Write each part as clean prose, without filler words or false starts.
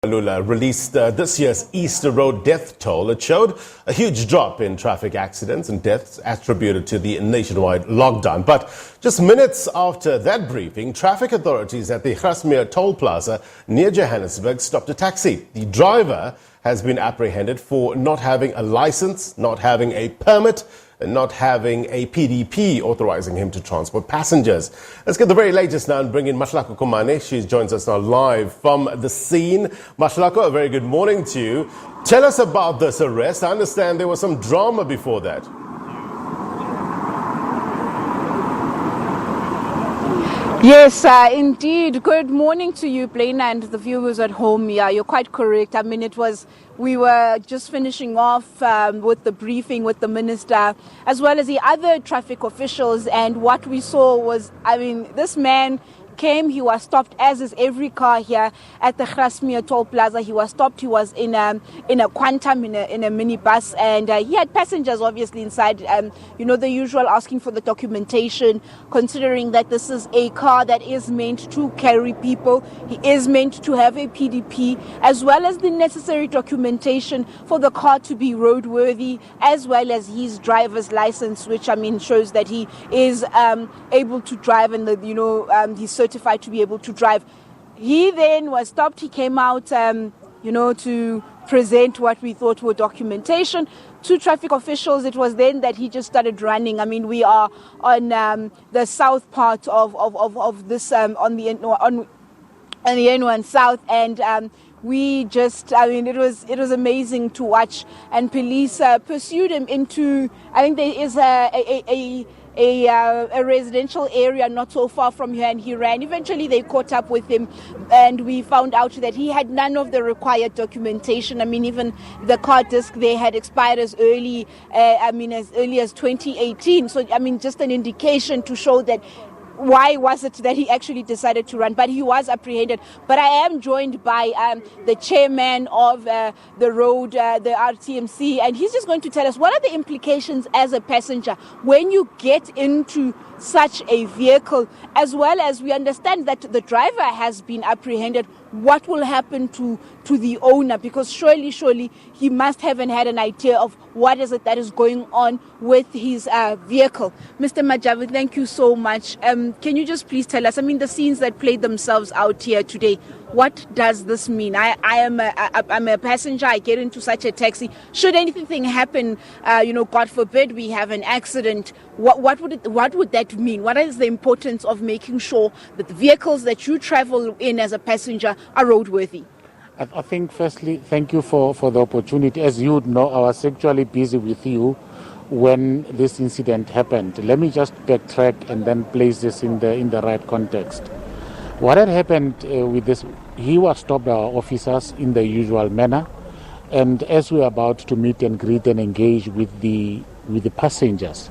Mbalula released this year's Easter Road death toll. It showed a huge drop in traffic accidents and deaths attributed to the nationwide lockdown. But just minutes after that briefing, traffic authorities at the Grasmere Toll Plaza near Johannesburg stopped a taxi. The driver has been apprehended for not having a license, not having a permit, and not having a PDP authorizing him to transport passengers. Let's get the very latest now and bring in Mahlako Komane. She joins us now live from the scene. Mahlako, a very good morning to you. Tell us about this arrest. I understand there was some drama before that. Yes, indeed. Good morning to you, Blaine, and the viewers at home. Yeah, you're quite correct. I mean, we were just finishing off with the briefing with the minister, as well as the other traffic officials. And what we saw was, this man came, he was stopped, as is every car here at the Grasmere Toll Plaza. He was stopped, he was in a quantum, in a minibus, and he had passengers obviously inside, the usual asking for the documentation, considering that this is a car that is meant to carry people. He is meant to have a PDP, as well as the necessary documentation for the car to be roadworthy, as well as his driver's license, which shows that he is able to drive, and he's certified to be able to drive. He then was stopped. He came out, to present what we thought were documentation to traffic officials. It was then that he just started running. We are on the south part of this, on the N1 South, and we just, it was amazing to watch. And police pursued him into, I think there is a residential area not so far from here, and he ran. Eventually they caught up with him, and we found out that he had none of the required documentation. Even the car disc there had expired as early as 2018. So just an indication to show that why was it that he actually decided to run. But he was apprehended. But I am joined by the chairman of the road, the RTMC, and he's just going to tell us what are the implications as a passenger when you get into such a vehicle, as well as we understand that the driver has been apprehended. What will happen to the owner? Because surely he must have had an idea of what is it that is going on with his vehicle. Mr. Majavi, thank you so much. Can you just please tell us, the scenes that played themselves out here today, what does this mean? I'm a passenger. I get into such a taxi. Should anything happen, God forbid, we have an accident, what would that mean? What is the importance of making sure that the vehicles that you travel in as a passenger are roadworthy? I think, firstly, thank you for the opportunity. As you know, I was actually busy with you when this incident happened. Let me just backtrack and then place this in the right context. What had happened with this, he was stopped by our officers in the usual manner, and as we were about to meet and greet and engage with the passengers,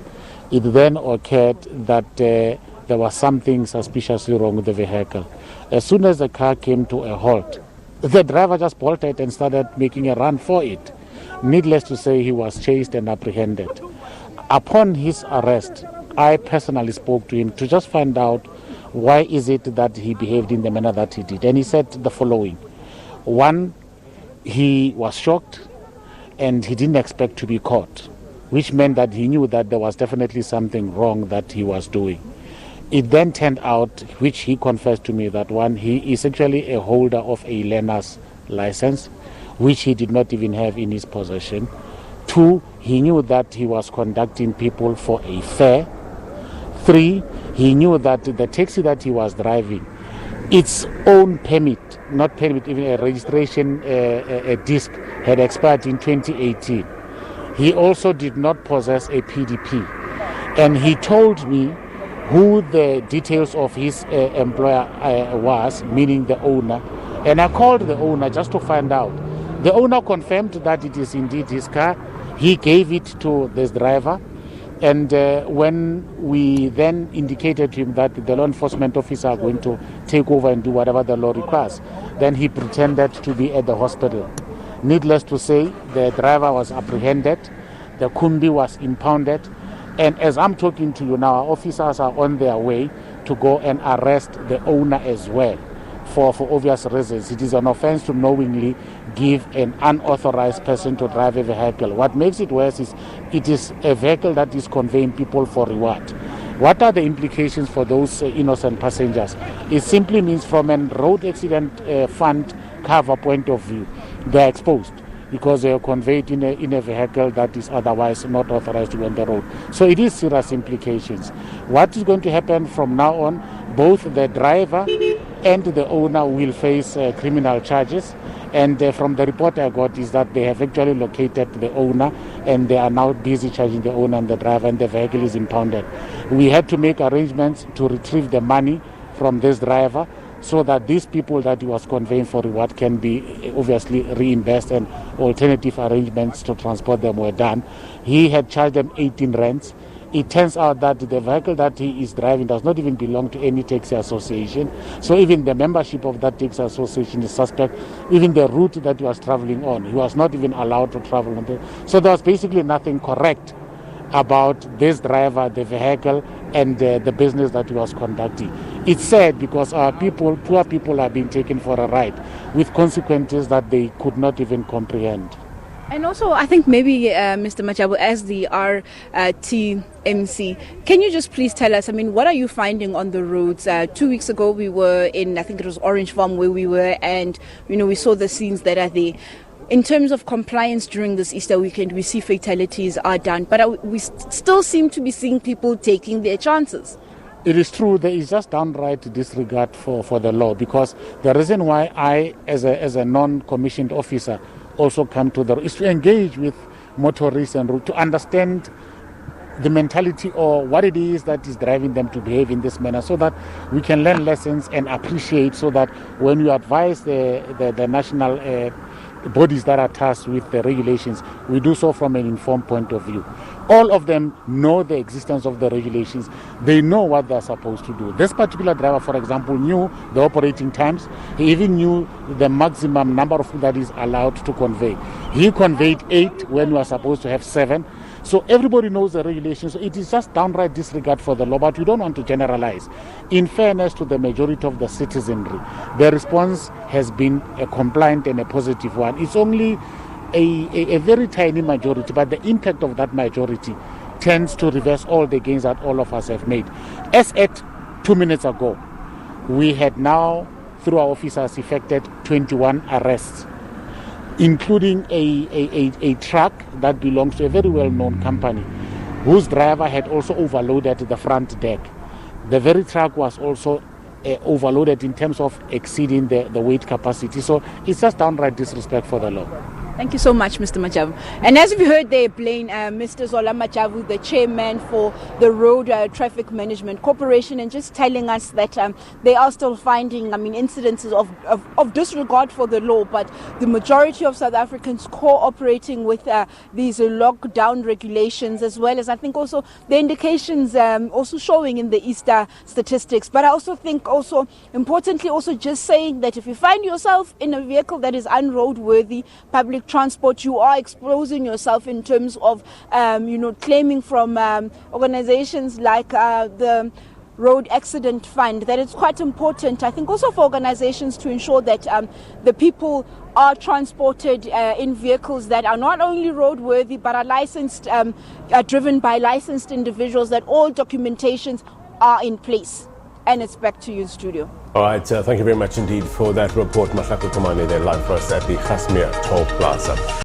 it then occurred that there was something suspiciously wrong with the vehicle. As soon as the car came to a halt, the driver just bolted and started making a run for it. Needless to say, he was chased and apprehended. Upon his arrest, I personally spoke to him to just find out why is it that he behaved in the manner that he did. And he said the following. One, he was shocked and he didn't expect to be caught, which meant that he knew that there was definitely something wrong that he was doing. It then turned out, which he confessed to me, that one, he is actually a holder of a learner's license, which he did not even have in his possession. Two, he knew that he was conducting people for a fare. Three, he knew that the taxi that he was driving, its own permit, not permit, even a registration a disc, had expired in 2018. He also did not possess a PDP. And he told me who the details of his employer was, meaning the owner. And I called the owner just to find out. The owner confirmed that it is indeed his car. He gave it to this driver. And when we then indicated to him that the law enforcement officer are going to take over and do whatever the law requires, then he pretended to be at the hospital. Needless to say, the driver was apprehended, the Kumbi was impounded, and as I'm talking to you now, our officers are on their way to go and arrest the owner as well for obvious reasons. It is an offence to knowingly give an unauthorized person to drive a vehicle. What makes it worse is it is a vehicle that is conveying people for reward. What are the implications for those innocent passengers? It simply means from a road accident fund cover point of view, they are exposed because they are conveyed in a vehicle that is otherwise not authorized to be on the road. So it is serious implications. What is going to happen from now on, both the driver and the owner will face criminal charges. And from the report I got is that they have actually located the owner and they are now busy charging the owner and the driver, and the vehicle is impounded. We had to make arrangements to retrieve the money from this driver so that these people that he was conveying for reward can be obviously reimbursed, and alternative arrangements to transport them were done. He had charged them 18 rands. It turns out that the vehicle that he is driving does not even belong to any taxi association. So even the membership of that taxi association is suspect. Even the route that he was traveling on, he was not even allowed to travel on. So there was basically nothing correct about this driver, the vehicle, and the business that he was conducting. It's sad because our people, poor people, are being taken for a ride with consequences that they could not even comprehend. And also, I think maybe, Mr. Machabu, as the RTMC, can you just please tell us, what are you finding on the roads? 2 weeks ago, we were in, I think it was Orange Farm where we were, and, we saw the scenes that are there. In terms of compliance during this Easter weekend, we see fatalities are done, but we still seem to be seeing people taking their chances. It is true, there is just downright disregard for the law, because the reason why I, as a non-commissioned officer, also come to is to engage with motorists and to understand the mentality or what it is that is driving them to behave in this manner, so that we can learn lessons and appreciate, so that when you advise the national bodies that are tasked with the regulations, we do so from an informed point of view. All of them know the existence of the regulations. They know what they're supposed to do. This particular driver, for example, knew the operating times. He even knew the maximum number of food that is allowed to convey. He conveyed 8 when we are supposed to have 7. So everybody knows the regulations. So it is just downright disregard for the law, but we don't want to generalize. In fairness to the majority of the citizenry, the response has been a compliant and a positive one. It's only a very tiny majority, but the impact of that majority tends to reverse all the gains that all of us have made. As at 2 minutes ago, we had now, through our officers, effected 21 arrests, including a truck that belongs to a very well-known company, whose driver had also overloaded the front deck. The very truck was also overloaded in terms of exceeding the weight capacity. So it's just downright disrespect for the law. Thank you so much, Mr. Machavu. And as we heard there, Blaine, Mr. Zola Machavu, the chairman for the Road Traffic Management Corporation, and just telling us that they are still finding, incidences of disregard for the law, but the majority of South Africans cooperating with these lockdown regulations, as well as I think also the indications also showing in the Easter statistics. But I also think also importantly also just saying that if you find yourself in a vehicle that is unroadworthy, public transport, you are exposing yourself in terms of, claiming from organizations like the Road Accident Fund, that it's quite important, I think, also for organizations to ensure that the people are transported in vehicles that are not only roadworthy but are licensed, are driven by licensed individuals, that all documentations are in place. And it's back to you in studio. All right, thank you very much indeed for that report, Mahlako Komane, there live for us at the Grasmere Toll Plaza.